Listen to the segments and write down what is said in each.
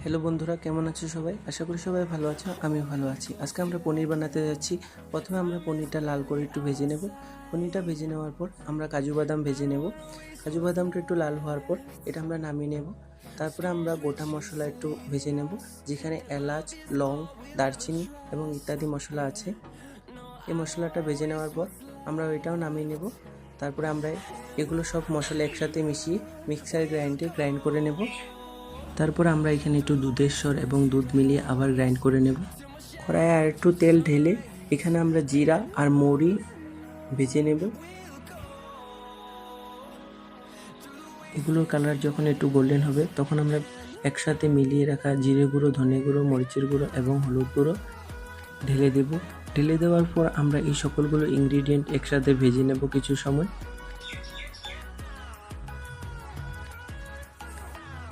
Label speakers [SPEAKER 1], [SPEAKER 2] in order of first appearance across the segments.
[SPEAKER 1] Hello বন্ধুরা, কেমন আছো সবাই? আশা করি সবাই ভালো আছো, আমিও ভালো আছি। আজকে আমরা পনির বানাতে যাচ্ছি। প্রথমে আমরা পনিরটা লাল করে একটু ভেজে নেব। পনিরটা ভেজে নেওয়ার পর আমরা কাজু বাদাম ভেজে নেব। কাজু বাদামটা একটু লাল হওয়ার পর এটা আমরা নামিয়ে নেব। তারপরে আমরা গোটা মশলা একটু ভেজে নেব, যেখানে এলাচ, লং, দারচিনি এবং ইত্যাদি মশলা আছে। এই মশলাটা ভেজে নেওয়ার পর আমরা এটাও নামিয়ে নেব। তারপরে আমরা এগুলো সব মশলা একসাথে মিশিয়ে মিক্সার গ্রাইন্ডে গ্রাইন্ড করে নেব। তারপর আমরা এখানে একটু দুধের স্বর এবং দুধ মিলিয়ে আবার গ্রাইন্ড করে নেব। কড়াইয়ে আর একটু তেল ঢেলে এখানে আমরা জিরা আর মৌরি ভেজে নেব। এগুলোর কালার যখন একটু গোল্ডেন হবে তখন আমরা একসাথে মিলিয়ে রাখা জিরে গুঁড়ো, ধনে গুঁড়ো, মরিচের গুঁড়ো এবং হলুদ গুঁড়ো ঢেলে দেব। ঢেলে দেওয়ার পর আমরা এই সকলগুলো ইনগ্রিডিয়েন্ট একসাথে ভেজে নেব কিছু সময়।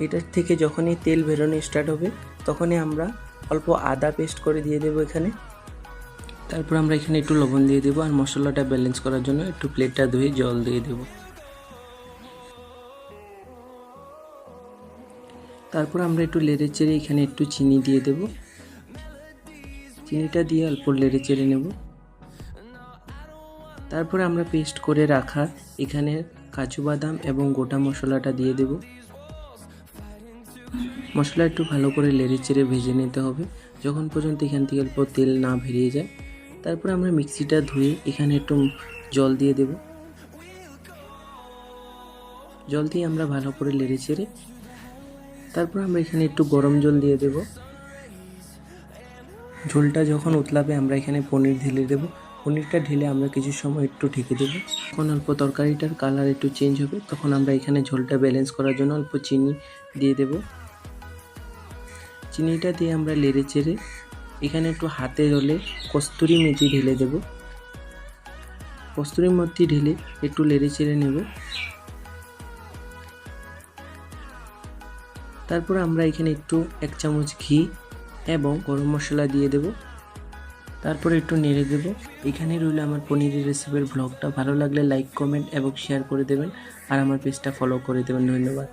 [SPEAKER 1] এটার থেকে যখনই তেল বেরোনো স্টার্ট হবে তখনই আমরা অল্প আদা পেস্ট করে দিয়ে দেবো এখানে। তারপর আমরা এখানে একটু লবণ দিয়ে দেবো আর মশলাটা ব্যালেন্স করার জন্য একটু প্লেটটা ধুয়ে জল দিয়ে দেব। তারপর আমরা একটু নেড়ে চেড়ে এখানে একটু চিনি দিয়ে দেব। চিনিটা দিয়ে অল্প নেড়ে চেড়ে নেব। তারপরে আমরা পেস্ট করে রাখা এখানে কাজু বাদাম এবং গোটা মশলাটা দিয়ে দেব। মশলা একটু ভালো করে নেড়ে চেড়ে ভেজে নিতে হবে যখন পর্যন্ত এখান থেকে অল্প তেল না বেরিয়ে যায়। তারপর আমরা মিক্সিটা ধুয়ে এখানে একটু জল দিয়ে দেব। জল দিয়ে আমরা ভালো করে নেড়ে চেড়ে তারপর আমরা এখানে একটু গরম জল দিয়ে দেব। ঝোলটা যখন উতলাবে আমরা এখানে পনির ঢেলে দেব। পনিরটা ঢেলে আমরা কিছু সময় একটু ঢেকে দেবো। যখন অল্প তরকারিটার কালার একটু চেঞ্জ হবে তখন আমরা এখানে ঝোলটা ব্যালেন্স করার জন্য অল্প চিনি দিয়ে দেব। চিনিটা দিয়ে আমরা নেড়ে চেড়ে এখানে একটু হাতে রলে কস্তুরি মেথি ঢেলে দেব। কস্তুরি মেথি ঢেলে একটু নেড়ে চেড়ে নেব। তারপর আমরা এখানে একটু 1 চামচ ঘি এবং গরম মশলা দিয়ে দেব। তারপর একটু নেড়ে দেব। এখানে রইল আমার পনিরের রেসিপির ব্লগটা। ভালো লাগলে লাইক, কমেন্ট এবং শেয়ার করে দেবেন আর আমার পেজটা ফলো করে দেবেন। ধন্যবাদ।